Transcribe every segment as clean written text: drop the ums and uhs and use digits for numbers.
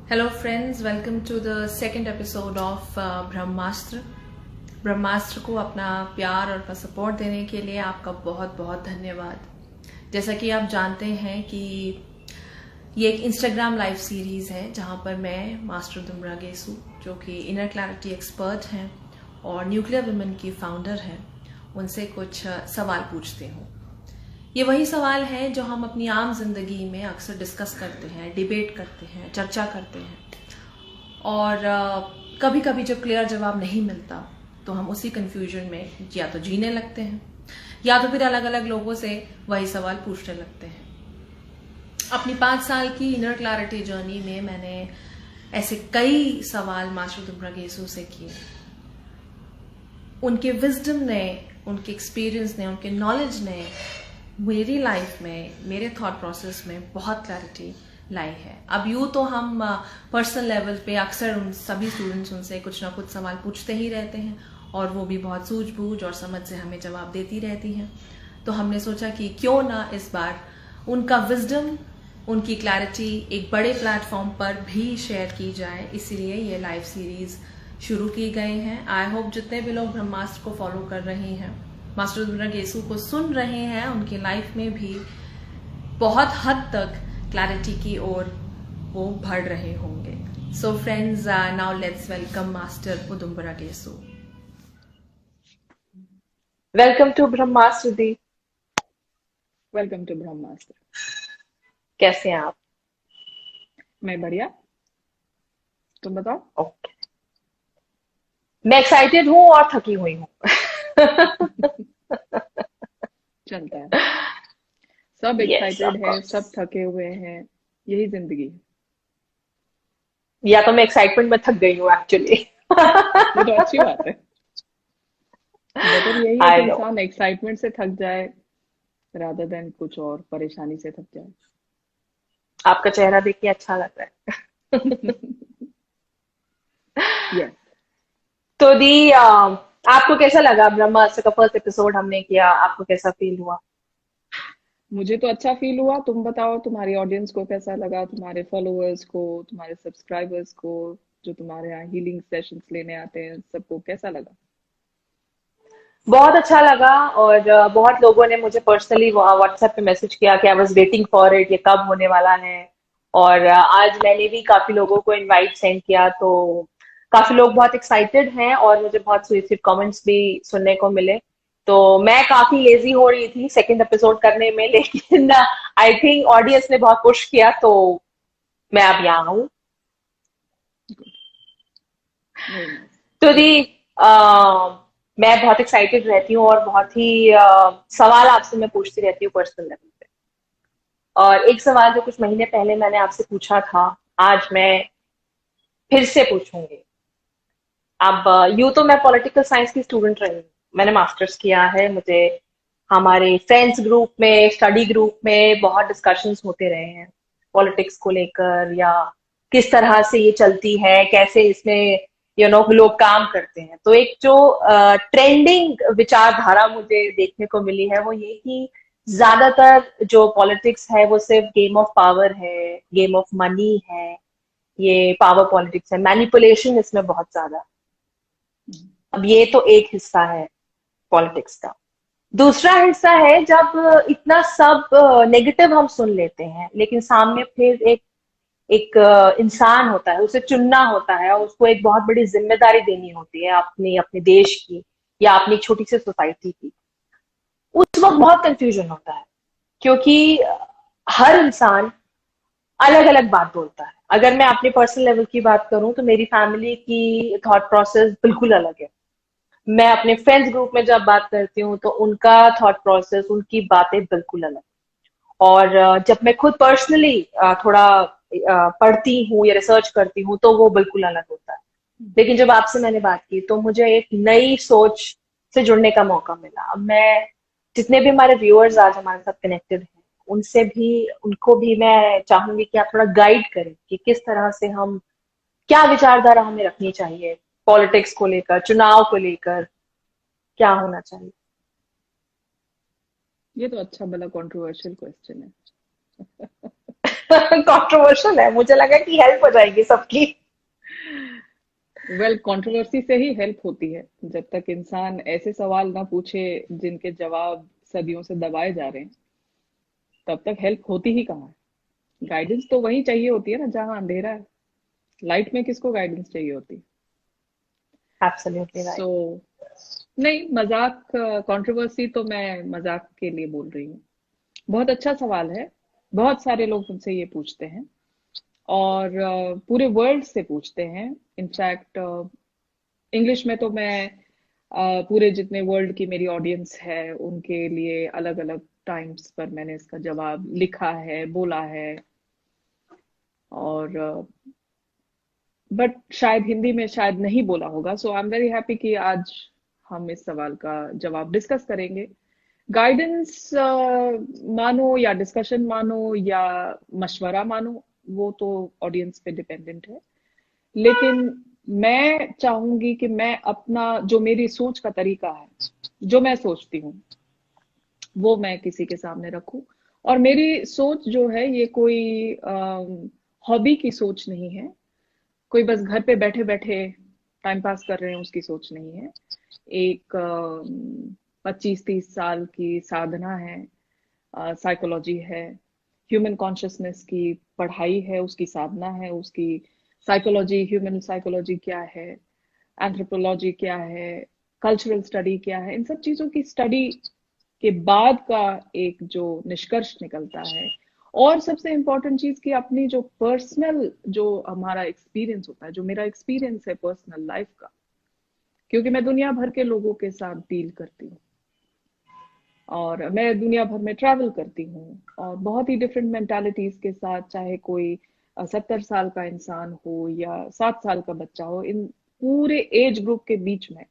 Hello friends, welcome to the second episode of ब्रह्मास्त्र। ब्रह्मास्त्र को अपना प्यार और अपना सपोर्ट देने के लिए आपका बहुत बहुत धन्यवाद। जैसा कि आप जानते हैं कि ये एक इंस्टाग्राम लाइव सीरीज है जहां पर मैं मास्टर उदुम रागेसु, जो कि इनर क्लैरिटी एक्सपर्ट हैं और न्यूक्लियर वुमेन की फाउंडर हैं, उनसे कुछ सवाल पूछती हूँ। ये वही सवाल है जो हम अपनी आम जिंदगी में अक्सर डिस्कस करते हैं, डिबेट करते हैं, चर्चा करते हैं और कभी कभी जब क्लियर जवाब नहीं मिलता तो हम उसी कंफ्यूजन में या तो जीने लगते हैं या तो फिर अलग अलग लोगों से वही सवाल पूछने लगते हैं। अपनी 5 साल की इनर क्लैरिटी जर्नी में मैंने ऐसे कई सवाल मास्टर उदुम रागेसु से किए। उनके विजडम ने, उनके एक्सपीरियंस ने, उनके नॉलेज ने मेरी लाइफ में, मेरे थॉट प्रोसेस में बहुत क्लैरिटी लाई है। अब यूं तो हम पर्सनल लेवल पे अक्सर उन सभी स्टूडेंट्स उनसे कुछ ना कुछ सवाल पूछते ही रहते हैं और वो भी बहुत सूझबूझ और समझ से हमें जवाब देती रहती हैं। तो हमने सोचा कि क्यों ना इस बार उनका विजडम, उनकी क्लैरिटी एक बड़े प्लेटफॉर्म पर भी शेयर की जाए, इसीलिए ये लाइव सीरीज शुरू की गई हैं। आई होप जितने भी लोग ब्रह्मास्त्र को फॉलो कर रहे हैं, मास्टर उदुम रागेसु को सुन रहे हैं, उनकी लाइफ में भी बहुत हद तक क्लैरिटी की ओर वो बढ़ रहे होंगे। So friends, now let's welcome master Udum Ragesu. Welcome to Brahmastra di. Welcome to Brahmastra. कैसे हैं आप? मैं बढ़िया, तुम बताओ। ओके, मैं एक्साइटेड हूँ और थकी हुई हूँ। चलता है, सब यस, ऑफ एक्साइटेड है, कोर्स। सब थके हुए हैं, यही जिंदगी है। या तो मैं एक्साइटमेंट में थक गई हूँ एक्चुअली। ये तो अच्छी बात है। बेटर यही है कि आई नो। इंसान एक्साइटमेंट से थक जाए रादर देन कुछ और परेशानी से थक जाए। आपका चेहरा देख के अच्छा लग रहा है। यस, तो दी, आपको कैसा लगा? ब्रह्मास्त्र का फर्स्ट एपिसोड हमने किया, आपको कैसा फील हुआ? मुझे तो अच्छा फील हुआ। तुम बताओ, तुम्हारी ऑडियंस को कैसा लगा, तुम्हारे फॉलोअर्स को, तुम्हारे सब्सक्राइबर्स को, जो तुम्हारे यहाँ हीलिंग सेशंस लेने आते हैं, सबको कैसा लगा? बहुत अच्छा लगा और बहुत लोगों ने मुझे पर्सनली व्हाट्सएप पे मैसेज किया कि I was waiting for it, ये कब होने वाला है। और आज मैंने भी काफी लोगों को इनवाइट सेंड किया, तो काफी लोग बहुत एक्साइटेड हैं और मुझे बहुत स्वीट स्वीट कमेंट्स भी सुनने को मिले। तो मैं काफी लेजी हो रही थी सेकंड एपिसोड करने में, लेकिन आई थिंक ऑडियंस ने बहुत पुश किया, तो मैं अब यहाँ हूँ। Very nice. तो दी, मैं बहुत एक्साइटेड रहती हूँ और बहुत ही सवाल आपसे मैं पूछती रहती हूँ पर्सनल लेवल पे। और एक सवाल जो कुछ महीने पहले मैंने आपसे पूछा था, आज मैं फिर से पूछूंगी। अब यूं तो मैं पॉलिटिकल साइंस की स्टूडेंट रही हूँ, मैंने मास्टर्स किया है। मुझे हमारे फ्रेंड्स ग्रुप में, स्टडी ग्रुप में बहुत डिस्कशंस होते रहे हैं पॉलिटिक्स को लेकर, या किस तरह से ये चलती है, कैसे इसमें लोग काम करते हैं। तो एक जो ट्रेंडिंग विचारधारा मुझे देखने को मिली है वो ये कि ज्यादातर जो पॉलिटिक्स है वो सिर्फ गेम ऑफ पावर है, गेम ऑफ मनी है, ये पावर पॉलिटिक्स है, मैनिपुलेशन इसमें बहुत ज्यादा है। अब ये तो एक हिस्सा है पॉलिटिक्स का। दूसरा हिस्सा है जब इतना सब नेगेटिव हम सुन लेते हैं, लेकिन सामने फिर एक एक इंसान होता है, उसे चुनना होता है और उसको एक बहुत बड़ी जिम्मेदारी देनी होती है अपनी, अपने देश की या अपनी छोटी सी सोसाइटी की। उस वक्त बहुत कंफ्यूजन होता है, क्योंकि हर इंसान अलग अलग बात बोलता है। अगर मैं अपने पर्सनल लेवल की बात करूं तो मेरी फैमिली की थॉट प्रोसेस बिल्कुल अलग है। मैं अपने फ्रेंड्स ग्रुप में जब बात करती हूँ तो उनका थॉट प्रोसेस, उनकी बातें बिल्कुल अलग। और जब मैं खुद पर्सनली थोड़ा पढ़ती हूँ या रिसर्च करती हूँ तो वो बिल्कुल अलग होता है। लेकिन जब आपसे मैंने बात की तो मुझे एक नई सोच से जुड़ने का मौका मिला। अब मैं, जितने भी हमारे व्यूअर्स आज हमारे साथ कनेक्टेड हैं, उनसे भी, उनको भी मैं चाहूंगी कि आप थोड़ा गाइड करें कि किस तरह से हम, क्या विचारधारा हमें रखनी चाहिए पॉलिटिक्स को लेकर, चुनाव को लेकर, क्या होना चाहिए। ये तो अच्छा भला कंट्रोवर्शियल क्वेश्चन है। कंट्रोवर्शियल है, मुझे लगा कि हेल्प हो जाएगी सबकी। वेल, कंट्रोवर्सी से ही हेल्प होती है। जब तक इंसान ऐसे सवाल ना पूछे जिनके जवाब सदियों से दबाए जा रहे हैं, तब तक हेल्प होती ही कहाँ है। गाइडेंस तो वहीं चाहिए होती है ना जहाँ अंधेरा है। लाइट में किसको गाइडेंस चाहिए होती है? Absolutely so right. नहीं, मजाक, कंट्रोवर्सी तो मैं मजाक के लिए बोल रही हूँ। बहुत अच्छा सवाल है। बहुत सारे लोग मुझसे ये पूछते हैं, और पूरे वर्ल्ड से पूछते हैं। इनफैक्ट इंग्लिश में तो मैं पूरे जितने वर्ल्ड की मेरी ऑडियंस है उनके लिए अलग अलग टाइम्स पर मैंने इसका जवाब लिखा है, बोला है। और बट शायद हिंदी में शायद नहीं बोला होगा। सो आई एम वेरी हैप्पी कि आज हम इस सवाल का जवाब डिस्कस करेंगे। गाइडेंस मानो या डिस्कशन मानो या मशवरा मानो, वो तो ऑडियंस पे डिपेंडेंट है। लेकिन मैं चाहूंगी कि मैं अपना, जो मेरी सोच का तरीका है, जो मैं सोचती हूँ, वो मैं किसी के सामने रखूं। और मेरी सोच जो है ये कोई हॉबी की सोच नहीं है, कोई बस घर पे बैठे बैठे टाइम पास कर रहे हैं उसकी सोच नहीं है। एक 25-30 साल की साधना है, साइकोलॉजी है, ह्यूमन कॉन्शियसनेस की पढ़ाई है, उसकी साधना है, उसकी साइकोलॉजी, ह्यूमन साइकोलॉजी क्या है, एंथ्रोपोलॉजी क्या है, कल्चरल स्टडी क्या है, इन सब चीजों की स्टडी के बाद का एक जो निष्कर्ष निकलता है। और सबसे इम्पोर्टेंट चीज कि अपनी जो पर्सनल, जो हमारा एक्सपीरियंस होता है, जो मेरा एक्सपीरियंस है पर्सनल लाइफ का, क्योंकि मैं दुनिया भर के लोगों के साथ डील करती हूँ और मैं दुनिया भर में ट्रैवल करती हूँ, और बहुत ही डिफरेंट मेंटालिटीज के साथ, चाहे कोई 70 साल का इंसान हो या 7 साल का बच्चा हो, इन पूरे एज ग्रुप के बीच में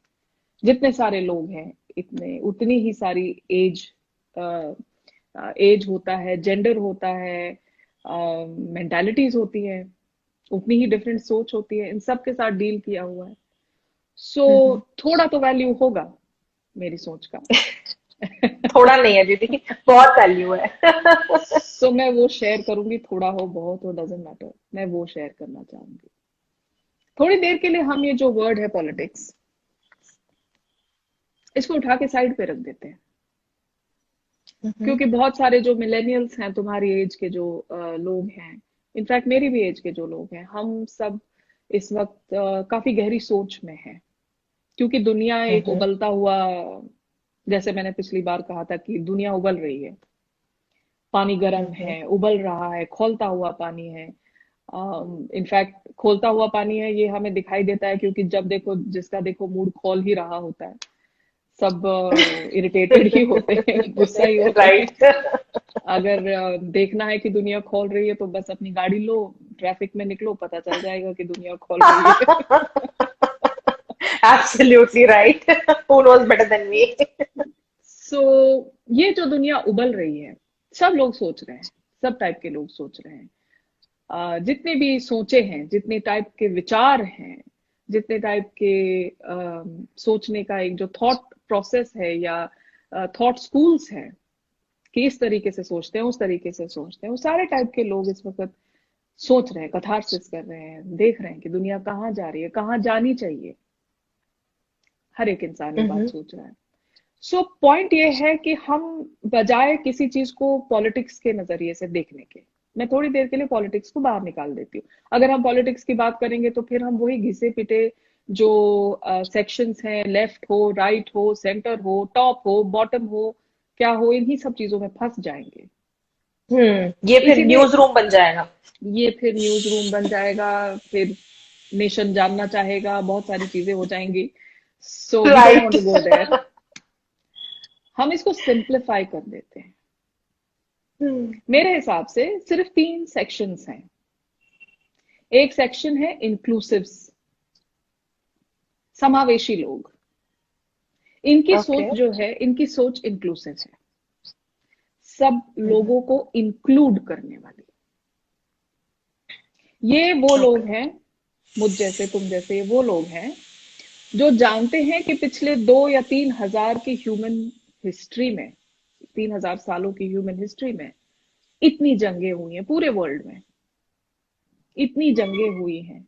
जितने सारे लोग हैं, इतने उतनी ही सारी एज एज होता है, जेंडर होता है, मेंटालिटीज होती है, उतनी ही डिफरेंट सोच होती है, इन सब के साथ डील किया हुआ है। सो थोड़ा तो वैल्यू होगा मेरी सोच का। थोड़ा नहीं है दीदी, बहुत वैल्यू है। सो मैं वो शेयर करूंगी, थोड़ा हो बहुत हो डजेंट मैटर, मैं वो शेयर करना चाहूंगी। थोड़ी देर के लिए हम ये जो वर्ड है पॉलिटिक्स, इसको उठा के साइड पे रख देते हैं। क्योंकि बहुत सारे जो मिलेनियल्स हैं, तुम्हारी एज के जो लोग हैं, इनफैक्ट मेरी भी एज के जो लोग हैं, हम सब इस वक्त काफी गहरी सोच में हैं। क्योंकि दुनिया एक उबलता हुआ, जैसे मैंने पिछली बार कहा था कि दुनिया उबल रही है, पानी गर्म है, उबल रहा है, खौलता हुआ पानी है। इनफैक्ट खोलता हुआ पानी है, ये हमें दिखाई देता है क्योंकि जब देखो, जिसका देखो मूड खोल ही रहा होता है, सब इरिटेटेड ही होते हैं, गुस्सा ही होते हैं। राइट। अगर देखना है कि दुनिया खोल रही है तो बस अपनी गाड़ी लो, ट्रैफिक में निकलो, पता चल जाएगा कि दुनिया खोल रही है। Absolutely right. Who knows better than me. So ये जो दुनिया उबल रही है, सब लोग सोच रहे हैं, सब टाइप के लोग सोच रहे हैं। जितने भी सोचे हैं, जितने टाइप के विचार हैं, जितने टाइप के सोचने का एक जो थॉट प्रोसेस है या थॉट स्कूल्स हैं, कि इस तरीके से सोचते हैं, उस तरीके से सोचते हैं, वो सारे टाइप के लोग इस वक्त सोच रहे हैं, कथारसिस कर रहे हैं, देख रहे हैं कि दुनिया कहाँ जा रही है, कहाँ जानी चाहिए। हर एक इंसान ये बात सोच रहा है। सो पॉइंट ये है कि हम बजाय किसी चीज को पॉलिटिक्स के नजरिए से देखने के, मैं थोड़ी देर के लिए पॉलिटिक्स को बाहर निकाल देती हूँ। अगर हम पॉलिटिक्स की बात करेंगे तो फिर हम वही घिसे पिटे जो सेक्शंस हैं, लेफ्ट हो, राइट हो, सेंटर हो, टॉप हो, बॉटम हो, क्या हो, इन्हीं सब चीजों में फंस जाएंगे। ये फिर इसीलिए न्यूज रूम बन जाएगा। ये फिर न्यूज रूम बन जाएगा, फिर नेशन जानना चाहेगा, बहुत सारी चीजें हो जाएंगी। So we don't want right. To go there. हम इसको सिंप्लीफाई कर देते हैं। मेरे हिसाब से सिर्फ 3 सेक्शंस हैं। एक सेक्शन है इंक्लूसिव्स, समावेशी लोग। इनकी सोच ओके। जो है, इनकी सोच इंक्लूसिव है, सब लोगों को इंक्लूड करने वाली। ये वो लोग हैं, मुझ जैसे, तुम जैसे, ये वो लोग हैं जो जानते हैं कि पिछले 2 या 3 हजार की ह्यूमन हिस्ट्री में, 3 हजार सालों की ह्यूमन हिस्ट्री में इतनी जंगें हुई हैं पूरे वर्ल्ड में, इतनी जंगें हुई हैं,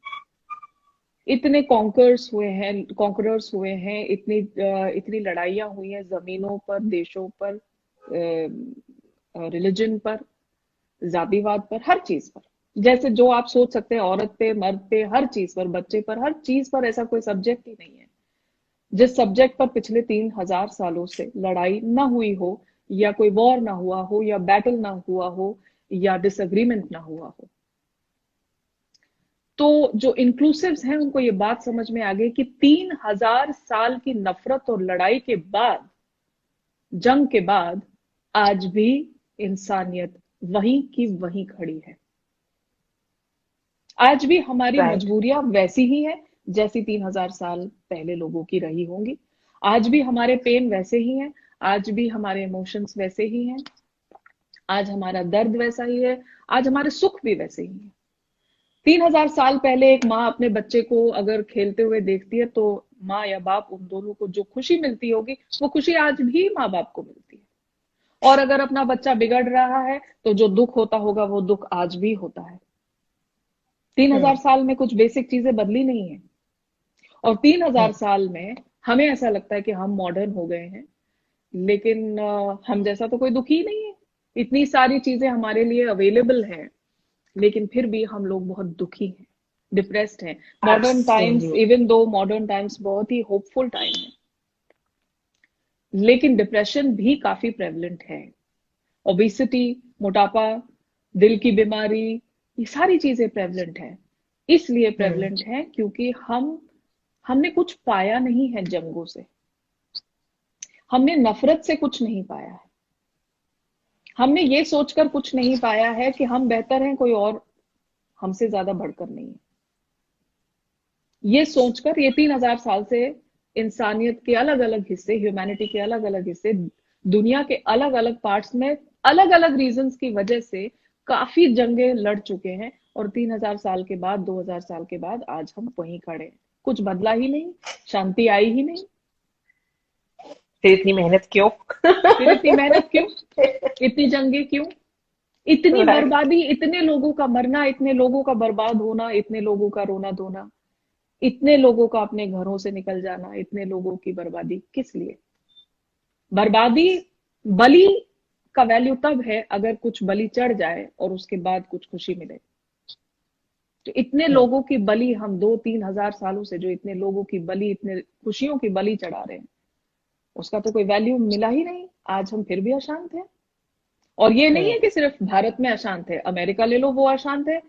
इतने कॉन्करर्स हुए हैं, इतनी लड़ाइयां हुई हैं जमीनों पर, देशों पर, रिलीजन पर, जातिवाद पर, हर चीज पर। जैसे जो आप सोच सकते हैं, औरत पे, मर्द पे, हर चीज पर, बच्चे पर, हर चीज पर ऐसा कोई सब्जेक्ट ही नहीं है जिस सब्जेक्ट पर पिछले 3000 सालों से लड़ाई ना हुई हो, या कोई वॉर ना हुआ हो, या बैटल ना हुआ हो, या डिसएग्रीमेंट ना हुआ हो। तो जो इंक्लूसिव्स हैं उनको ये बात समझ में आ गई कि 3000 साल की नफरत और लड़ाई के बाद, जंग के बाद, आज भी इंसानियत वहीं की वहीं खड़ी है। आज भी हमारी राइट। मजबूरियां वैसी ही हैं जैसी 3000 साल पहले लोगों की रही होंगी। आज भी हमारे पेन वैसे ही हैं, आज भी हमारे इमोशंस वैसे ही हैं, आज हमारा दर्द वैसा ही है, आज हमारे सुख भी वैसे ही हैं। 3000 साल पहले एक माँ अपने बच्चे को अगर खेलते हुए देखती है तो माँ या बाप, उन दोनों को जो खुशी मिलती होगी वो खुशी आज भी माँ बाप को मिलती है। और अगर अपना बच्चा बिगड़ रहा है तो जो दुख होता होगा वो दुख आज भी होता है। 3000 साल में कुछ बेसिक चीजें बदली नहीं है। और 3000 साल में हमें ऐसा लगता है कि हम मॉडर्न हो गए हैं, लेकिन हम जैसा तो कोई दुखी नहीं है। इतनी सारी चीजें हमारे लिए अवेलेबल हैं, लेकिन फिर भी हम लोग बहुत दुखी हैं, डिप्रेस्ड हैं। Modern times, even though modern times बहुत ही होपफुल टाइम है, लेकिन डिप्रेशन भी काफी प्रेवलेंट है। ओबेसिटी, मोटापा, दिल की बीमारी, ये सारी चीजें प्रेवलेंट है। इसलिए प्रेवलेंट है क्योंकि हमने कुछ पाया नहीं है जंगों से, हमने नफरत से कुछ नहीं पाया है, हमने ये सोचकर कुछ नहीं पाया है कि हम बेहतर हैं, कोई और हमसे ज्यादा बढ़कर नहीं है। ये सोचकर ये 3000 साल से इंसानियत के अलग अलग हिस्से, ह्यूमैनिटी के अलग अलग हिस्से, दुनिया के अलग अलग पार्ट्स में अलग अलग रीजंस की वजह से काफी जंगें लड़ चुके हैं। और 3000 साल के बाद, 2000 साल के बाद आज हम वहीं खड़े हैं। कुछ बदला ही नहीं, शांति आई ही नहीं। फिर इतनी मेहनत क्यों? फिर इतनी मेहनत क्यों? इतनी जंगें क्यों? इतनी बर्बादी, इतने लोगों का मरना, इतने लोगों का बर्बाद होना, इतने लोगों का रोना धोना, इतने लोगों का अपने घरों से निकल जाना, इतने लोगों की बर्बादी किस लिए? बर्बादी, बलि का वैल्यू तब है अगर कुछ बलि चढ़ जाए और उसके बाद कुछ खुशी मिले। तो इतने लोगों की बलि, हम 2-3 हजार सालों से जो इतने लोगों की बलि, इतने खुशियों की बलि चढ़ा रहे हैं, उसका तो कोई वैल्यू मिला ही नहीं। आज हम फिर भी अशांत हैं। और ये नहीं है कि सिर्फ भारत में अशांत है, अमेरिका ले लो वो अशांत है,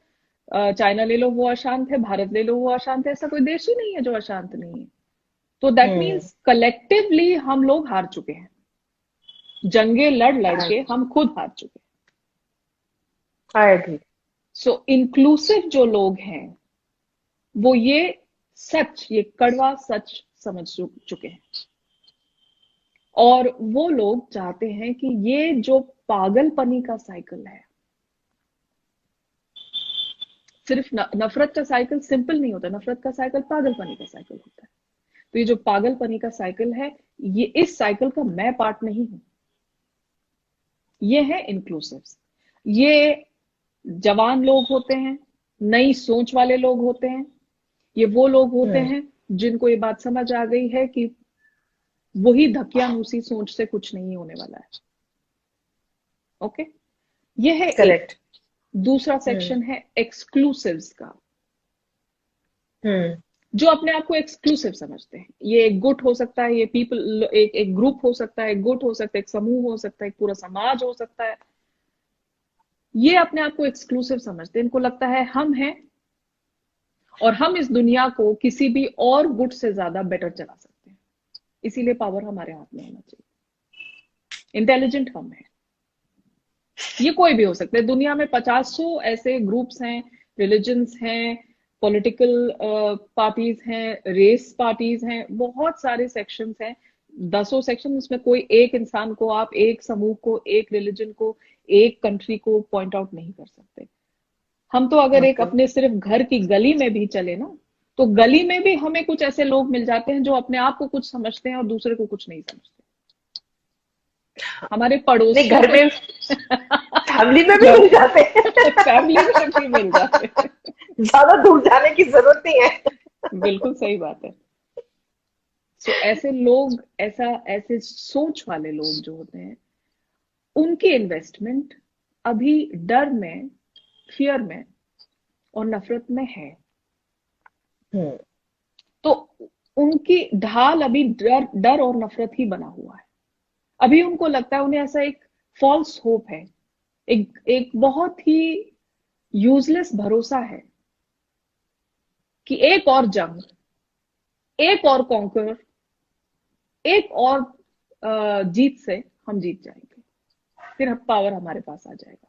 चाइना ले लो वो अशांत है, भारत ले लो वो अशांत है। ऐसा कोई देश ही नहीं है जो अशांत नहीं है। तो दैट मीन्स कलेक्टिवली हम लोग हार चुके हैं। जंगे लड़ लड़ के हम खुद हार चुके हैं। I agree. सो इंक्लूसिव जो लोग हैं वो ये सच, ये कड़वा सच समझ चुके हैं। और वो लोग चाहते हैं कि ये जो पागलपनी का साइकिल है, सिर्फ नफरत का साइकिल सिंपल नहीं होता, नफरत का साइकिल पागलपनी का साइकिल होता है। तो ये जो पागलपनी का साइकिल है, ये इस साइकिल का मैं पार्ट नहीं हूं। ये है इंक्लूसिव्स। ये जवान लोग होते हैं, नई सोच वाले लोग होते हैं, ये वो लोग होते हैं जिनको ये बात समझ आ गई है कि वही धकियानुसी सोच से कुछ नहीं होने वाला है। ओके, ये है करेक्ट। दूसरा सेक्शन है एक्सक्लूसिव्स का, जो अपने आप को एक्सक्लूसिव समझते हैं। ये एक गुट हो सकता है, ये पीपल, एक ग्रुप हो सकता है, एक गुट हो सकता है, एक समूह हो सकता है, एक पूरा समाज हो सकता है। ये अपने आप को एक्सक्लूसिव समझते हैं। इनको लगता है हम हैं और हम इस दुनिया को किसी भी और गुट से ज्यादा बेटर चला सकते हैं, इसीलिए पावर हमारे हाथ में होना चाहिए। इंटेलिजेंट हम हैं। ये कोई भी हो सकता है। दुनिया में 50 ऐसे ग्रुप्स हैं, रिलीजन्स हैं, पॉलिटिकल पार्टीज हैं, रेस पार्टीज हैं, बहुत सारे सेक्शंस हैं, 10 सेक्शन। इसमें कोई एक इंसान को, आप एक समूह को, एक रिलीजन को, एक कंट्री को पॉइंट आउट नहीं कर सकते। हम तो अगर एक अपने सिर्फ घर की गली में भी चले ना, तो गली में भी हमें कुछ ऐसे लोग मिल जाते हैं जो अपने आप को कुछ समझते हैं और दूसरे को कुछ नहीं समझते। हमारे पड़ोसी घर में फैमिली में भी मिल जाते हैं। फैमिली में भी मिल जाते हैं। ज्यादा दूर जाने की जरूरत नहीं है। बिल्कुल सही बात है। सो ऐसे लोग, ऐसे सोच वाले लोग जो होते हैं, उनकी इन्वेस्टमेंट अभी डर में, फियर में और नफरत में है। हम्म। तो उनकी ढाल अभी डर और नफरत ही बना हुआ है। अभी उनको लगता है, उन्हें ऐसा एक फॉल्स होप है, एक बहुत ही यूजलेस भरोसा है कि एक और जंग, एक और कॉन्कर, एक और जीत से हम जीत जाएंगे, फिर पावर हमारे पास आ जाएगा,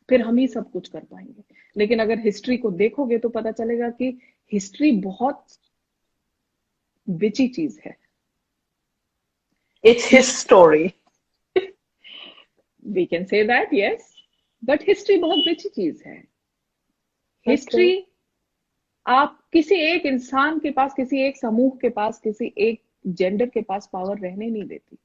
फिर हम ही सब कुछ कर पाएंगे। लेकिन अगर हिस्ट्री को देखोगे तो पता चलेगा कि हिस्ट्री बहुत बिची चीज है। It's his story. We can say that, yes, but history बहुत बिची चीज है। हिस्ट्री आप किसी एक इंसान के पास, किसी एक समूह के पास, किसी एक जेंडर के पास पावर रहने नहीं देती,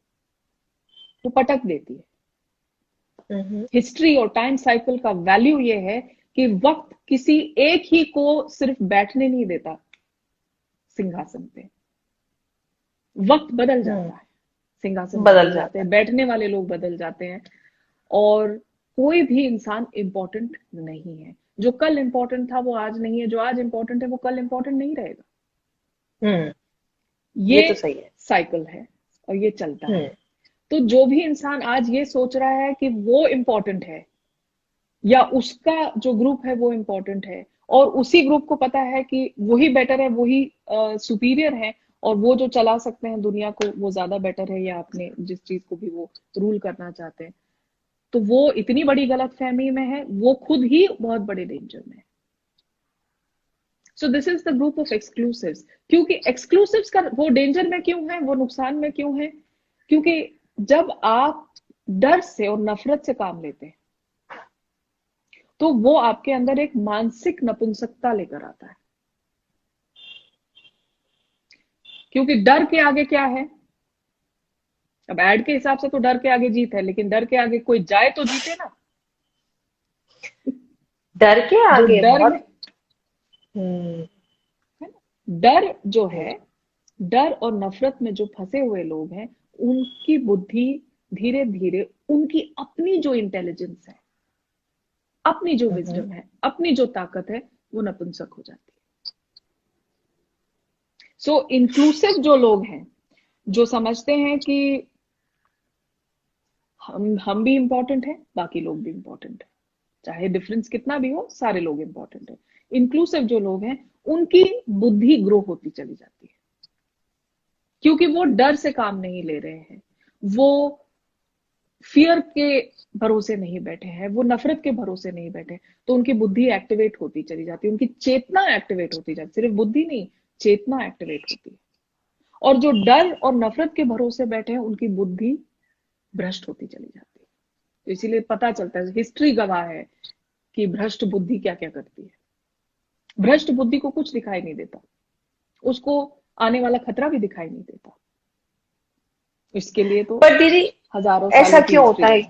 वो पटक देती है। हिस्ट्री और टाइम साइकिल का वैल्यू ये है कि वक्त किसी एक ही को सिर्फ बैठने नहीं देता सिंहासन पे, वक्त बदल जाता है, सिंहासन बदल जाते हैं, बैठने वाले लोग बदल जाते हैं, और कोई भी इंसान इंपॉर्टेंट नहीं है। जो कल इंपॉर्टेंट था वो आज नहीं है, जो आज इंपॉर्टेंट है वो कल इंपॉर्टेंट नहीं रहेगा। ये तो सही है, साइकिल है और ये चलता है। तो जो भी इंसान आज ये सोच रहा है कि वो इंपॉर्टेंट है या उसका जो ग्रुप है वो इंपॉर्टेंट है, और उसी ग्रुप को पता है कि वही बेटर है, वही सुपीरियर है, और वो जो चला सकते हैं दुनिया को वो ज्यादा बेटर है, या अपने जिस चीज को भी वो रूल करना चाहते हैं, तो वो इतनी बड़ी गलतफहमी में है, वो खुद ही बहुत बड़े डेंजर में है। So this is the group of exclusives. क्योंकि एक्सक्लूसिव्स का वो डेंजर में क्यों है, वो नुकसान में क्यों है? क्योंकि जब आप डर से और नफरत से काम लेते हैं तो वो आपके अंदर एक मानसिक नपुंसकता लेकर आता है। क्योंकि डर के आगे क्या है? अब एड के हिसाब से तो डर के आगे जीत है, लेकिन डर के आगे कोई जाए तो जीते ना। डर के आगे डर बहुत डर जो है, डर और नफरत में जो फंसे हुए लोग हैं, उनकी बुद्धि धीरे धीरे, उनकी अपनी जो इंटेलिजेंस है, अपनी जो विजडम है, अपनी जो ताकत है, वो नपुंसक हो जाती है। सो इंक्लूसिव जो लोग हैं, जो समझते हैं कि हम भी इंपॉर्टेंट है, बाकी लोग भी इंपॉर्टेंट है, चाहे डिफरेंस कितना भी हो, सारे लोग इंपॉर्टेंट है। इंक्लूसिव जो लोग हैं, उनकी बुद्धि ग्रो होती चली जाती है, क्योंकि वो डर से काम नहीं ले रहे हैं, वो फियर के भरोसे नहीं बैठे हैं, वो नफरत के भरोसे नहीं बैठे, तो उनकी बुद्धि एक्टिवेट होती चली जाती है, उनकी चेतना एक्टिवेट होती जाती है, सिर्फ बुद्धि नहीं, चेतना एक्टिवेट होती है। और जो डर और नफरत के भरोसे बैठे हैं, उनकी बुद्धि भ्रष्ट होती चली जाती है। तो इसीलिए पता चलता है, हिस्ट्री गवाह है कि भ्रष्ट बुद्धि क्या क्या करती है। भ्रष्ट बुद्धि को कुछ दिखाई नहीं देता, उसको आने वाला खतरा भी दिखाई नहीं देता। इसके लिए तो पर दीदी हजारों ऐसा क्यों होता है?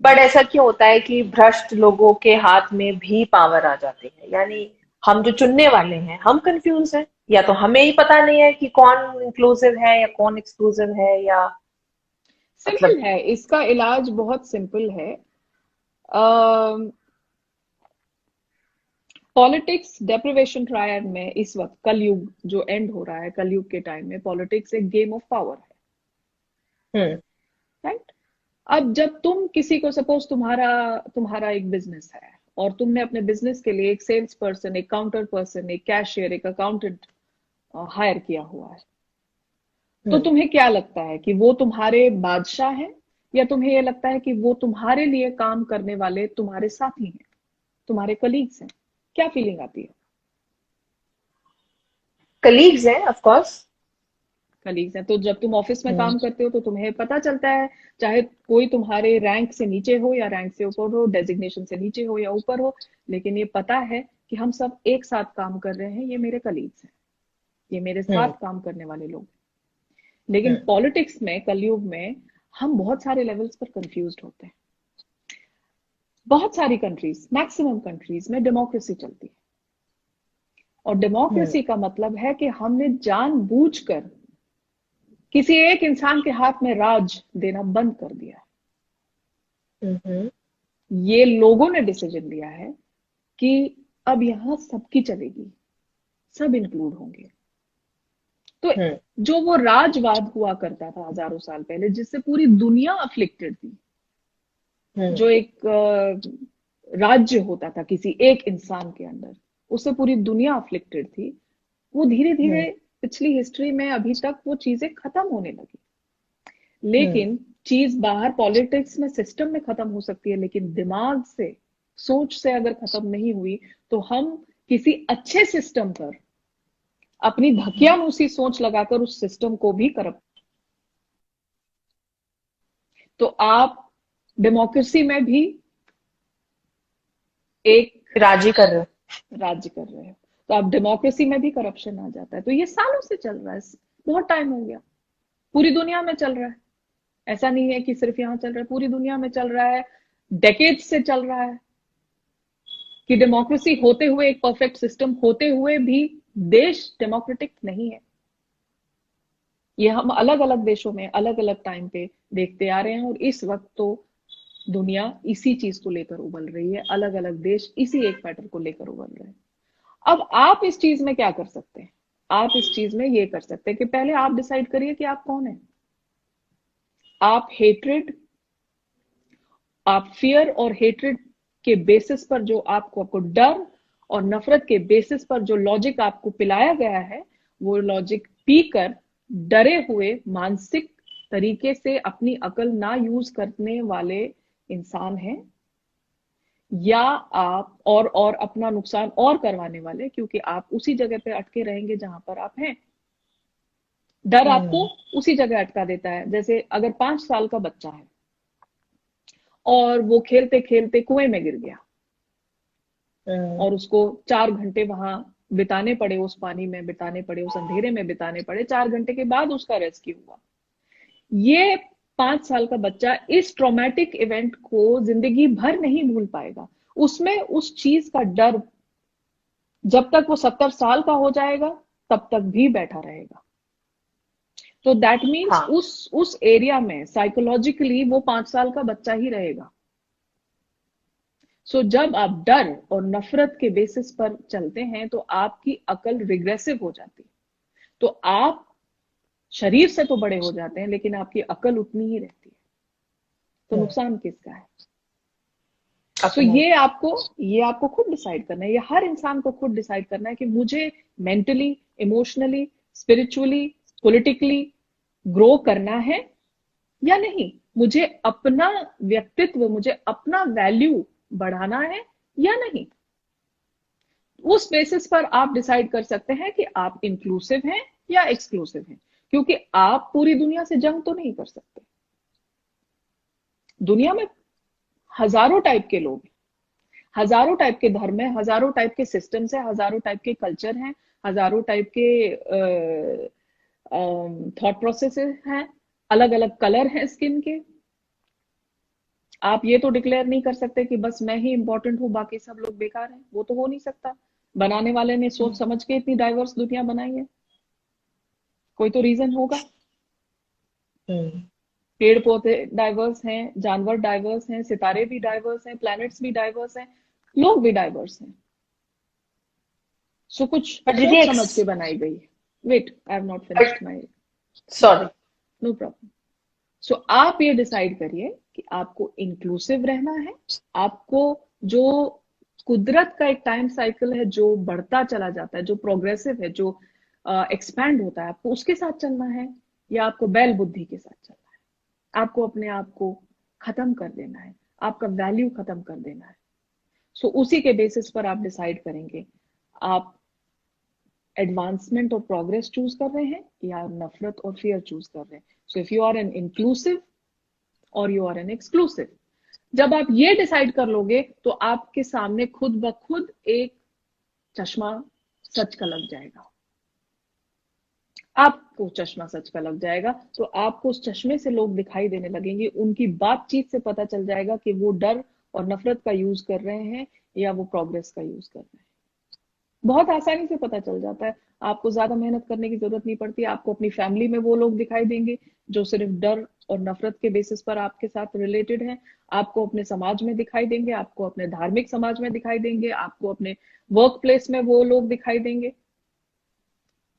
बट ऐसा क्यों होता है कि भ्रष्ट लोगों के हाथ में भी पावर आ जाती है? यानी हम जो चुनने वाले हैं, हम कंफ्यूज हैं, या तो हमें ही पता नहीं है कि कौन इंक्लूसिव है या कौन एक्सक्लूसिव है, या सिंपल है, इसका इलाज बहुत सिंपल है। पॉलिटिक्स डेप्रिवेशन ट्रायड में इस वक्त कलयुग जो एंड हो रहा है, कलयुग के टाइम में पॉलिटिक्स एक गेम ऑफ पावर है, राइट? अब जब तुम किसी को, सपोज तुम्हारा एक बिजनेस है और तुमने अपने बिजनेस के लिए एक सेल्स पर्सन, एक काउंटर पर्सन, एक कैशियर, एक अकाउंटेंट हायर किया हुआ है, तो तुम्हें क्या लगता है कि वो तुम्हारे बादशाह हैं, या तुम्हें ये लगता है कि वो तुम्हारे लिए काम करने वाले तुम्हारे साथी हैं, तुम्हारे कलीग्स हैं? क्या फीलिंग आती है? कलीग्स हैं, ऑफ कोर्स कलीग्स हैं। तो जब तुम ऑफिस में काम करते हो तो तुम्हें पता चलता है, चाहे कोई तुम्हारे रैंक से नीचे हो या रैंक से ऊपर हो, डेजिग्नेशन से नीचे हो या ऊपर हो, लेकिन ये पता है कि हम सब एक साथ काम कर रहे हैं, ये मेरे कलीग्स हैं, ये मेरे साथ काम करने वाले लोग। लेकिन पॉलिटिक्स में, कलयुग में, हम बहुत सारे लेवल्स पर कंफ्यूज्ड होते हैं। बहुत सारी कंट्रीज, मैक्सिमम कंट्रीज में डेमोक्रेसी चलती है। और डेमोक्रेसी का मतलब है कि हमने जानबूझकर किसी एक इंसान के हाथ में राज देना बंद कर दिया है। ये लोगों ने डिसीजन लिया है कि अब यहां सबकी चलेगी, सब इंक्लूड होंगे। तो जो वो राजवाद हुआ करता था हजारों साल पहले, जिससे पूरी दुनिया अफ्लिक्टेड थी, जो एक राज्य होता था किसी एक इंसान के अंदर, उससे पूरी दुनिया अफ्लिक्टेड थी, वो धीरे धीरे पिछली हिस्ट्री में अभी तक वो चीजें खत्म होने लगी। लेकिन चीज बाहर पॉलिटिक्स में, सिस्टम में खत्म हो सकती है, लेकिन दिमाग से, सोच से अगर खत्म नहीं हुई तो हम किसी अच्छे सिस्टम पर अपनी धकियानुसी सोच लगाकर उस सिस्टम को भी करप्ट। तो आप डेमोक्रेसी में भी एक राज्य कर रहे हो, तो आप डेमोक्रेसी में भी करप्शन आ जाता है। तो ये सालों से चल रहा है, बहुत टाइम हो गया, पूरी दुनिया में चल रहा है। ऐसा नहीं है कि सिर्फ यहां चल रहा है, पूरी दुनिया में चल रहा है, डेकेड से चल रहा है कि डेमोक्रेसी होते हुए, एक परफेक्ट सिस्टम होते हुए भी देश डेमोक्रेटिक नहीं है। ये हम अलग अलग देशों में अलग अलग टाइम पे देखते आ रहे हैं, और इस वक्त तो दुनिया इसी चीज को लेकर उबल रही है, अलग अलग देश इसी एक पैटर्न को लेकर उबल रहे हैं। अब आप इस चीज में क्या कर सकते हैं? आप इस चीज में ये कर सकते हैं कि पहले आप डिसाइड करिए कि आप कौन है। आप हेट्रेड, आप फियर और हेट्रेड के बेसिस पर जो आपको डर और नफरत के बेसिस पर जो लॉजिक आपको पिलाया गया है, वो लॉजिक पीकर डरे हुए, मानसिक तरीके से अपनी अकल ना यूज करने वाले इंसान हैं, या आप और अपना नुकसान और करवाने वाले, क्योंकि आप उसी जगह पे अटके रहेंगे जहां पर आप हैं। डर आपको उसी जगह अटका देता है। जैसे अगर 5 साल का बच्चा है और वो खेलते खेलते कुएं में गिर गया और उसको 4 घंटे वहां बिताने पड़े, उस पानी में बिताने पड़े, उस अंधेरे में बिताने पड़े, 4 घंटे के बाद उसका रेस्क्यू हुआ। ये 5 साल का बच्चा इस ट्रॉमेटिक इवेंट को जिंदगी भर नहीं भूल पाएगा। उसमें उस चीज का डर जब तक वो 70 साल का हो जाएगा तब तक भी बैठा रहेगा। तो दैट मीन्स उस एरिया में साइकोलॉजिकली वो 5 साल का बच्चा ही रहेगा। सो जब आप डर और नफरत के बेसिस पर चलते हैं तो आपकी अकल रिग्रेसिव हो जाती है। तो आप शरीर से तो बड़े हो जाते हैं, लेकिन आपकी अकल उतनी ही रहती है। तो नुकसान किसका है? तो ये आपको खुद डिसाइड करना है, ये हर इंसान को खुद डिसाइड करना है कि मुझे mentally, emotionally, spiritually, politically grow करना है या नहीं। मुझे अपना व्यक्तित्व, मुझे अपना वैल्यू बढ़ाना है या नहीं। उस बेसिस पर आप डिसाइड कर सकते हैं कि आप इंक्लूसिव हैं या एक्सक्लूसिव हैं, क्योंकि आप पूरी दुनिया से जंग तो नहीं कर सकते। दुनिया में हजारों टाइप के लोग हैं, हजारों टाइप के धर्म है, हजारों टाइप के सिस्टम्स है, हजारों टाइप के कल्चर हैं, हजारों टाइप के थॉट प्रोसेसेस हैं, अलग अलग कलर हैं स्किन के। आप ये तो डिक्लेयर नहीं कर सकते कि बस मैं ही इंपॉर्टेंट हूं, बाकी सब लोग बेकार हैं। वो तो हो नहीं सकता। बनाने वाले ने सोच समझ के इतनी डाइवर्स दुनिया बनाई है, कोई तो रीजन होगा। पेड़ पौधे डाइवर्स हैं, जानवर डाइवर्स हैं, सितारे भी डाइवर्स हैं, प्लैनेट्स भी डाइवर्स हैं, लोग भी डाइवर्स हैं। सो कुछ सोच समझ के बनाई गई है। Wait, I have not finished my, sorry, no problem. So आप ये डिसाइड करिए कि आपको इंक्लूसिव रहना है। आपको जो कुदरत का एक टाइम साइकिल है जो बढ़ता चला जाता है, जो प्रोग्रेसिव है, जो एक्सपैंड होता है, आपको उसके साथ चलना है या आपको बैल बुद्धि के साथ चलना है। आपको अपने आप को खत्म कर देना है, आपका वैल्यू खत्म कर देना है। सो उसी के बेसिस पर आप डिसाइड करेंगे आप एडवांसमेंट और प्रोग्रेस चूज कर रहे हैं या नफरत और फियर चूज कर रहे हैं। So if you are an inclusive और यू आर एन एक्सक्लूसिव, जब आप ये डिसाइड कर लोगे तो आपके सामने खुद ब खुद एक चश्मा सच का लग जाएगा। आपको चश्मा सच का लग जाएगा तो आपको उस चश्मे से लोग दिखाई देने लगेंगे। उनकी बातचीत से पता चल जाएगा कि वो डर और नफरत का यूज कर रहे हैं या वो प्रोग्रेस का यूज कर रहे हैं। बहुत आसानी से पता चल जाता है। आपको ज्यादा मेहनत करने की जरूरत नहीं पड़ती। आपको अपनी फैमिली में वो लोग दिखाई देंगे जो सिर्फ डर और नफरत के बेसिस पर आपके साथ रिलेटेड हैं। आपको अपने समाज में दिखाई देंगे, आपको अपने धार्मिक समाज में दिखाई देंगे, आपको अपने वर्क प्लेस में वो लोग दिखाई देंगे,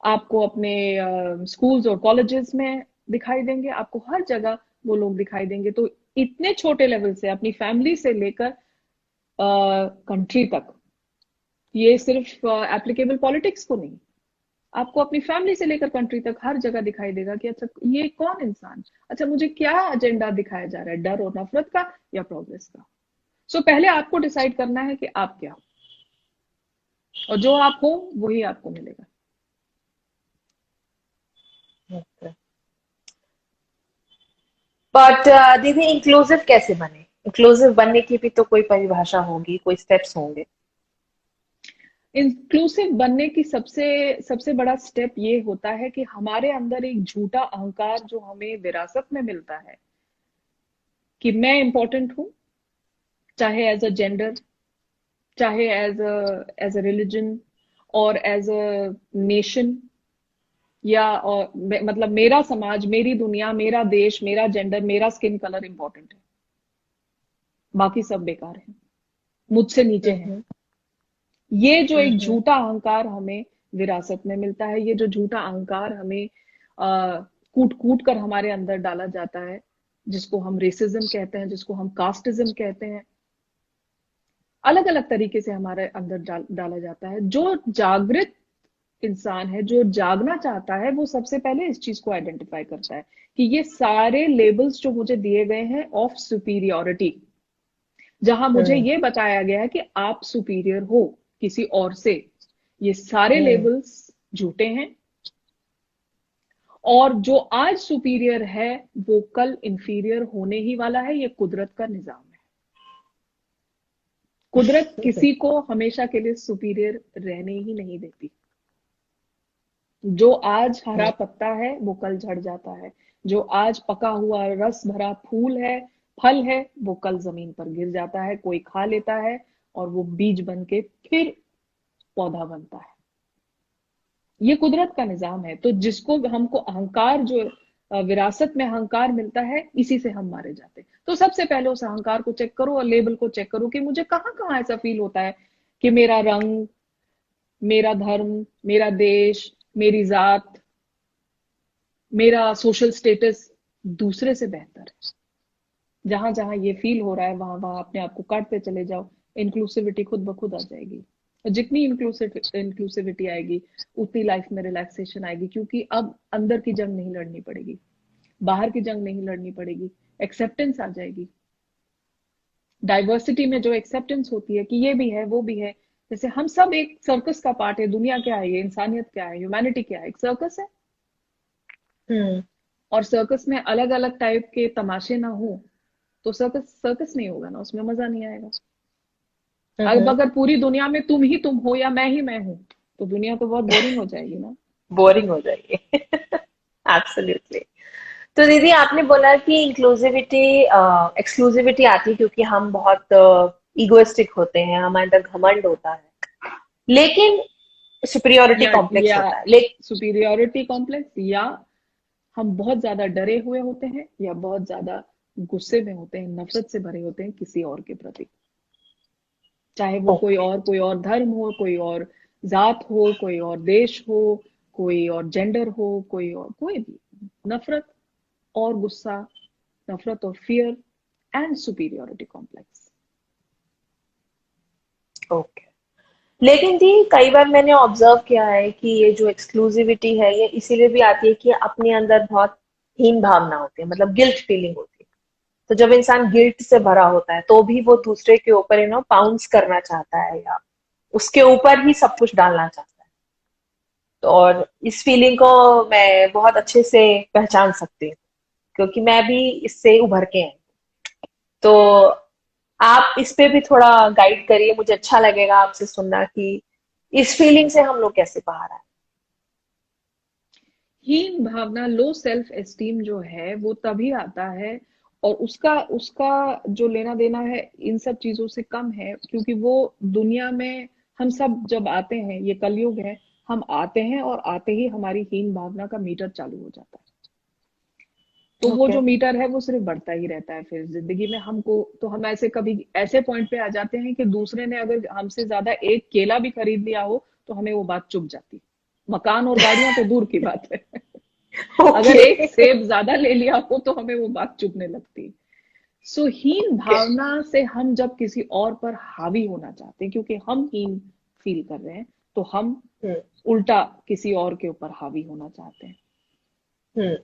आपको अपने स्कूल्स और कॉलेजेस में दिखाई देंगे, आपको हर जगह वो लोग दिखाई देंगे। तो इतने छोटे लेवल से अपनी फैमिली से लेकर कंट्री तक, ये सिर्फ एप्लीकेबल पॉलिटिक्स को नहीं, आपको अपनी फैमिली से लेकर कंट्री तक हर जगह दिखाई देगा कि अच्छा ये कौन इंसान, अच्छा मुझे क्या एजेंडा दिखाया जा रहा है, डर और नफरत का या प्रोग्रेस का। सो पहले आपको डिसाइड करना है कि आप क्या हो, और जो आप हो वही आपको मिलेगा। बट दीदी, इंक्लूसिव कैसे बने? इंक्लूसिव बनने की भी तो कोई परिभाषा होगी, कोई स्टेप्स होंगे। इंक्लूसिव बनने की सबसे सबसे बड़ा स्टेप ये होता है कि हमारे अंदर एक झूठा अहंकार जो हमें विरासत में मिलता है कि मैं इंपॉर्टेंट हूं, चाहे एज अ जेंडर, चाहे एज अ रिलीजन और एज अ नेशन, या और मतलब मेरा समाज, मेरी दुनिया, मेरा देश, मेरा जेंडर, मेरा स्किन कलर इंपॉर्टेंट है, बाकी सब बेकार है, मुझसे नीचे है। ये जो एक झूठा अहंकार हमें विरासत में मिलता है, ये जो झूठा अहंकार हमें कूट कूट कर हमारे अंदर डाला जाता है, जिसको हम रेसिज्म कहते हैं, जिसको हम कास्टिज्म कहते हैं, अलग अलग तरीके से हमारे अंदर डाला जाता है। जो जागृत इंसान है, जो जागना चाहता है, वो सबसे पहले इस चीज को आइडेंटिफाई करता है कि ये सारे लेबल्स जो मुझे दिए गए हैं ऑफ सुपीरियोरिटी, जहां मुझे ये बताया गया है कि आप सुपीरियर हो किसी और से, ये सारे लेबल्स झूठे हैं। और जो आज सुपीरियर है वो कल इंफीरियर होने ही वाला है। ये कुदरत का निजाम है। कुदरत किसी को हमेशा के लिए सुपीरियर रहने ही नहीं देती। जो आज हरा पत्ता है वो कल झड़ जाता है, जो आज पका हुआ रस भरा फूल है, फल है, वो कल जमीन पर गिर जाता है, कोई खा लेता है और वो बीज बन के फिर पौधा बनता है। ये कुदरत का निजाम है। तो जिसको हमको अहंकार, जो विरासत में अहंकार मिलता है, इसी से हम मारे जाते हैं। तो सबसे पहले उस अहंकार को चेक करो और लेबल को चेक करो कि मुझे कहाँ कहाँ ऐसा फील होता है कि मेरा रंग, मेरा धर्म, मेरा देश, मेरी जात, मेरा सोशल स्टेटस दूसरे से बेहतर है। जहां जहां ये फील हो रहा है वहां वहां अपने आप को काटते चले जाओ। इंक्लूसिविटी खुद ब खुद आ जाएगी। जितनी इंक्लूसिविटी आएगी उतनी लाइफ में रिलैक्सेशन आएगी, क्योंकि अब अंदर की जंग नहीं लड़नी पड़ेगी, बाहर की जंग नहीं लड़नी पड़ेगी, एक्सेप्टेंस आ जाएगी। डाइवर्सिटी में जो एक्सेप्टेंस होती है कि ये भी है वो भी है, जैसे हम सब एक सर्कस का पार्ट है। दुनिया क्या है, ये इंसानियत क्या है, ह्यूमैनिटी क्या है, एक सर्कस है। और सर्कस में अलग अलग टाइप के तमाशे ना हो तो सर्कस सर्कस नहीं होगा ना, उसमें मजा नहीं आएगा। अब अगर पूरी दुनिया में तुम ही तुम हो या मैं ही मैं हूं तो दुनिया तो बहुत बोरिंग हो जाएगी ना। बोरिंग हो जाएगी। एब्सोल्युटली। तो दीदी, आपने बोला कि इंक्लूसिविटी, एक्सक्लूसिविटी आती है क्योंकि हम बहुत ईगोइस्टिक होते हैं, हमारे अंदर घमंड होता है, लेकिन सुपीरियोरिटी कॉम्प्लेक्स होता है। लेकिन सुपीरियोरिटी कॉम्प्लेक्स, या हम बहुत ज्यादा डरे हुए होते हैं, या बहुत ज्यादा गुस्से में होते हैं, नफरत से भरे होते हैं किसी और के प्रति। चाहे वो कोई और धर्म हो, कोई और जात हो, कोई और देश हो, कोई और जेंडर हो, कोई भी। नफरत और गुस्सा, नफरत और fear and superiority complex. Okay. लेकिन जी, कई बार मैंने ऑब्जर्व किया है कि ये जो एक्सक्लूसिविटी है ये इसीलिए भी आती है कि अपने अंदर बहुत हीन भावना होती है, मतलब गिल्ट फीलिंग होती है। तो जब इंसान गिल्ट से भरा होता है तो भी वो दूसरे के ऊपर पाउंस करना चाहता है या उसके ऊपर ही सब कुछ डालना चाहता है। तो और इस फीलिंग को मैं बहुत अच्छे से पहचान सकती हूँ क्योंकि मैं भी इससे उभर के आई। तो आप इस पे भी थोड़ा गाइड करिए, मुझे अच्छा लगेगा आपसे सुनना कि इस फीलिंग से हम लोग कैसे बाहर आए। हीन भावना, लो सेल्फ एस्टीम जो है वो तभी आता है और उसका उसका जो लेना देना है इन सब चीजों से कम है, क्योंकि वो दुनिया में हम सब जब आते हैं, ये कलयुग है, हम आते हैं और आते ही हमारी हीन भावना का मीटर चालू हो जाता है। तो वो ओके। जो मीटर है वो सिर्फ बढ़ता ही रहता है। फिर जिंदगी में हमको, तो हम ऐसे कभी ऐसे पॉइंट पे आ जाते हैं कि दूसरे ने अगर हमसे ज्यादा एक केला भी खरीद लिया हो तो हमें वो बात चुभ जाती है। मकान और गाड़ियां तो दूर की बात है। अगर एक ओके। सेब ज्यादा ले लिया हो तो हमें वो बात चुभने लगती है। सो हीन भावना से हम जब किसी और पर हावी होना चाहते हैं, क्योंकि हम हीन फील कर रहे हैं, तो हम हम्म। उल्टा किसी और के ऊपर हावी होना चाहते हैं। हम्म।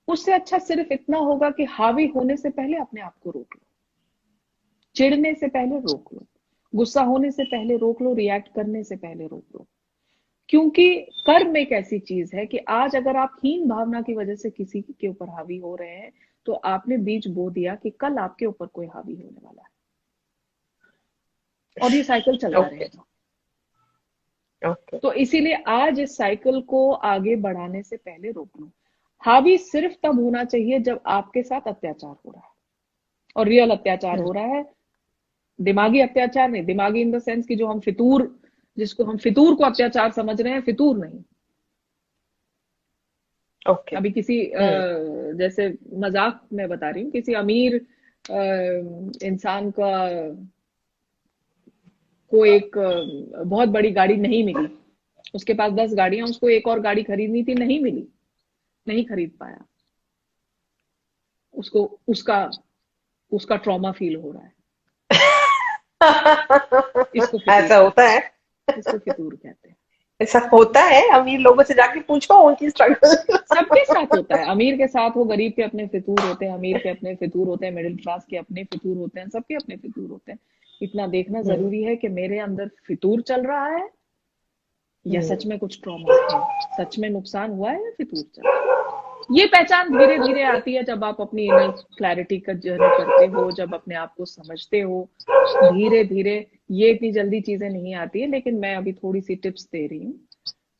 उससे अच्छा सिर्फ इतना होगा कि हावी होने से पहले अपने आप को रोक लो, चिढ़ने से पहले रोक लो, गुस्सा होने से पहले रोक लो, रिएक्ट करने से पहले रोक लो। क्योंकि कर्म एक ऐसी चीज है कि आज अगर आप हीन भावना की वजह से किसी के ऊपर हावी हो रहे हैं, तो आपने बीज बो दिया कि कल आपके ऊपर कोई हावी होने वाला है, और ये साइकिल चलता ओके। रहेगा। ओके। तो इसीलिए आज इस साइकिल को आगे बढ़ाने से पहले रोक लो। हावी सिर्फ तब होना चाहिए जब आपके साथ अत्याचार हो रहा है, और रियल अत्याचार हो रहा है, दिमागी अत्याचार नहीं। दिमागी इन द सेंस कि जो हम फितूर, जिसको हम फितूर को अत्याचार समझ रहे हैं, फितूर नहीं। ओके। अभी किसी जैसे मजाक में बता रही हूँ, किसी अमीर इंसान का को एक बहुत बड़ी गाड़ी नहीं मिली, उसके पास 10 गाड़ियां, उसको एक और गाड़ी खरीदनी थी, नहीं मिली, नहीं खरीद पाया, उसको उसका उसका ट्रॉमा फील हो रहा है। इसको फितूर ऐसा होता कहते है। हैं, इसको फितूर कहते हैं। ऐसा होता है, अमीर लोगों से जाके पूछो उनकी स्ट्रगल। सबके साथ होता है, अमीर के साथ हो, गरीब के अपने फितूर होते हैं, अमीर के अपने फितूर होते हैं, मिडिल क्लास के अपने फितूर होते हैं, सबके अपने फितूर होते हैं। इतना देखना जरूरी है कि मेरे अंदर फितूर चल रहा है या सच में कुछ ट्रॉमा है, सच में नुकसान हुआ है या फितूर चल रहा है। ये पहचान धीरे धीरे आती है जब आप अपनी इनर क्लैरिटी का जर्नी करते हो, जब अपने आप को समझते हो। धीरे धीरे, ये इतनी जल्दी चीजें नहीं आती है, लेकिन मैं अभी थोड़ी सी टिप्स दे रही हूँ।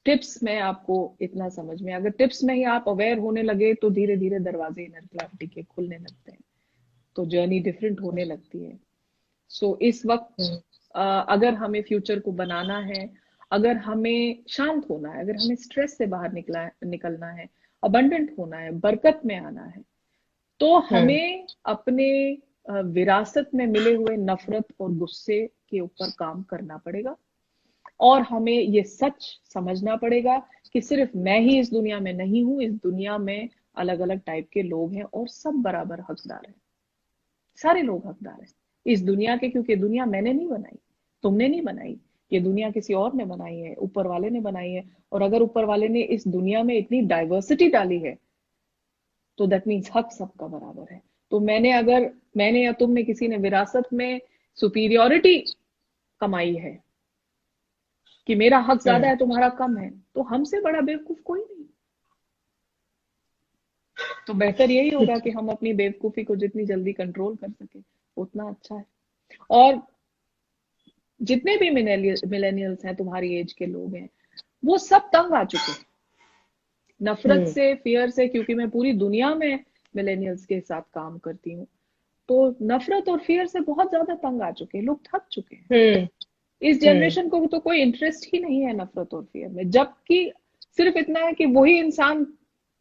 टिप्स में आपको इतना समझ में, अगर टिप्स में ही आप अवेयर होने लगे तो धीरे धीरे दरवाजे इनर क्लैरिटी के खुलने लगते हैं, तो जर्नी डिफरेंट होने लगती है। सो इस वक्त अगर हमें फ्यूचर को बनाना है, अगर हमें शांत होना है, अगर हमें स्ट्रेस से बाहर निकलना है, अबंडेंट होना है, बरकत में आना है, तो हमें अपने विरासत में मिले हुए नफरत और गुस्से के ऊपर काम करना पड़ेगा। और हमें ये सच समझना पड़ेगा कि सिर्फ मैं ही इस दुनिया में नहीं हूं, इस दुनिया में अलग अलग टाइप के लोग हैं और सब बराबर हकदार हैं। सारे लोग हकदार हैं इस दुनिया के, क्योंकि दुनिया मैंने नहीं बनाई, तुमने नहीं बनाई, ये दुनिया किसी और ने बनाई है, ऊपर वाले ने बनाई है। और अगर ऊपर वाले ने इस दुनिया में इतनी डाइवर्सिटी डाली है, तो दैट मीन्स हक सबका बराबर है। तो मैंने या तुमने किसी ने विरासत में सुपीरियोरिटी कमाई है कि मेरा हक ज्यादा है, तुम्हारा कम है, तो हमसे बड़ा बेवकूफ कोई नहीं। तो बेहतर यही होगा कि हम अपनी बेवकूफी को जितनी जल्दी कंट्रोल कर सके उतना अच्छा है। और जितने भी मिलेनियल्स हैं, तुम्हारी एज के लोग हैं, वो सब तंग आ चुके हैं नफरत से, फियर से, क्योंकि मैं पूरी दुनिया में मिलेनियल्स के साथ काम करती हूँ। तो नफरत और फियर से बहुत ज्यादा तंग आ चुके हैं, लोग थक चुके हैं। इस जनरेशन को तो कोई इंटरेस्ट ही नहीं है नफरत और फियर में, जबकि सिर्फ इतना है कि वही इंसान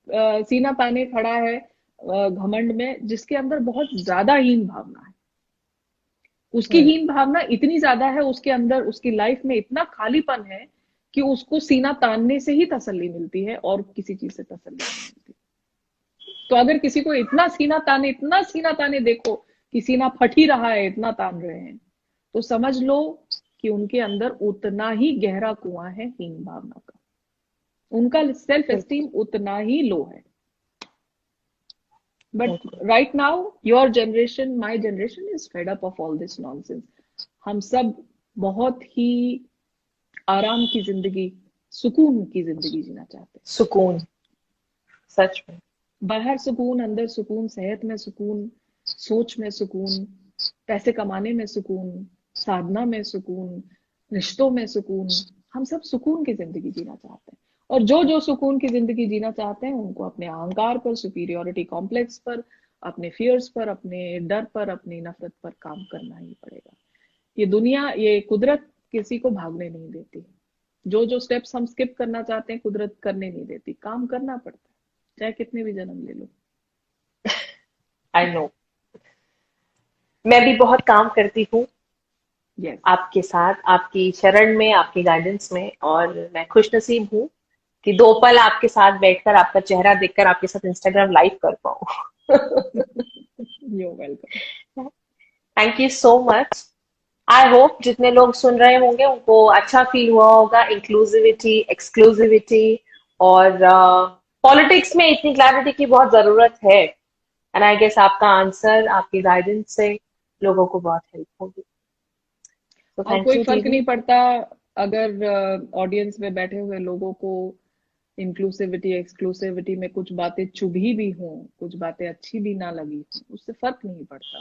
सीना ताने खड़ा है घमंड में, जिसके अंदर बहुत ज्यादा हीन भावना है। उसकी हीन भावना इतनी ज्यादा है, उसके अंदर, उसकी लाइफ में इतना खालीपन है कि उसको सीना तानने से ही तसल्ली मिलती है और किसी चीज से तसल्ली नहीं मिलती। तो अगर किसी को इतना सीना ताने देखो कि सीना फट ही रहा है, इतना तान रहे हैं, तो समझ लो कि उनके अंदर उतना ही गहरा कुआं है हीन भावना का, उनका सेल्फ एस्टीम उतना ही लो है। But right now your generation, my generation is fed up of all this nonsense. हम सब बहुत ही आराम की जिंदगी, सुकून की जिंदगी जीना चाहते हैं। सुकून, सच में। बाहर सुकून, अंदर सुकून, सेहत में सुकून, सोच में सुकून, पैसे कमाने में सुकून, साधना में सुकून, रिश्तों में सुकून। हम सब सुकून की जिंदगी जीना चाहते हैं। और जो जो सुकून की जिंदगी जीना चाहते हैं, उनको अपने अहंकार पर, सुपीरियोरिटी कॉम्प्लेक्स पर, अपने फियर्स पर, अपने डर पर, अपनी नफरत पर काम करना ही पड़ेगा। ये दुनिया, ये कुदरत किसी को भागने नहीं देती। जो जो स्टेप्स हम स्किप करना चाहते हैं कुदरत करने नहीं देती, काम करना पड़ता है, चाहे कितने भी जन्म ले लो। आई नो, मैं भी बहुत काम करती हूँ यस। आपके साथ, आपकी शरण में, आपकी गाइडेंस में, और मैं खुश नसीब हूँ कि 2 पल आपके साथ बैठकर, आपका चेहरा देखकर आपके साथ इंस्टाग्राम लाइव कर पाऊँ। You welcome. Thank you so much. I hope जितने लोग सुन रहे होंगे उनको अच्छा फील हुआ होगा, इंक्लूसिविटी, एक्सक्लूसिविटी और पॉलिटिक्स में इतनी क्लैरिटी की बहुत जरूरत है। एंड आई गेस आपका आंसर, आपकी गाइडेंस से लोगों को बहुत हेल्प होगी। तो और थैंक कोई यू फर्क दीदी। नहीं पड़ता अगर ऑडियंस में बैठे हुए लोगों को इंक्लूसिविटी एक्सक्लूसिविटी में कुछ बातें चुभी भी हों, कुछ बातें अच्छी भी ना लगी हों, उससे फर्क नहीं पड़ता,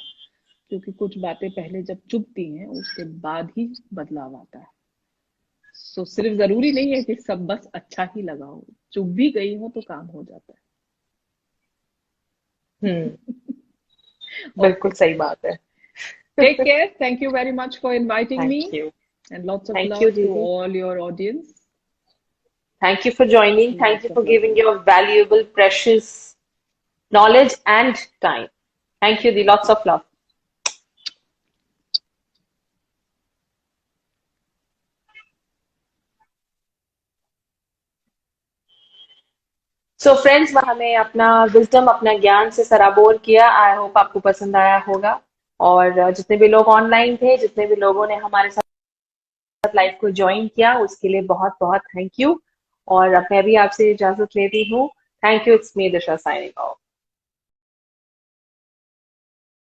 क्योंकि कुछ बातें पहले जब चुभती हैं उसके बाद ही बदलाव आता है। सो सिर्फ जरूरी नहीं है कि सब बस अच्छा ही लगा हो, चुभ भी गई हो तो काम हो जाता हम्म, है। बिल्कुल ओके, सही बात है। Take care, thank you very much for inviting me, thank you. and lots of thank love you to didi. all your audience. Thank you for joining. Thank you Lots of for love. giving your valuable, precious knowledge and time. Thank you, Dee. Lots of love. So friends, हमें अपना wisdom, अपना ज्ञान से सराबोर किया। I hope आपको पसंद आया होगा। और जितने भी लोग ऑनलाइन थे, जितने भी लोगों ने हमारे साथ लाइव को ज्वाइन किया, उसके लिए बहुत बहुत थैंक यू। और अब मैं भी आपसे इजाजत लेती हूँ। Thank you. It's me Disha signing off.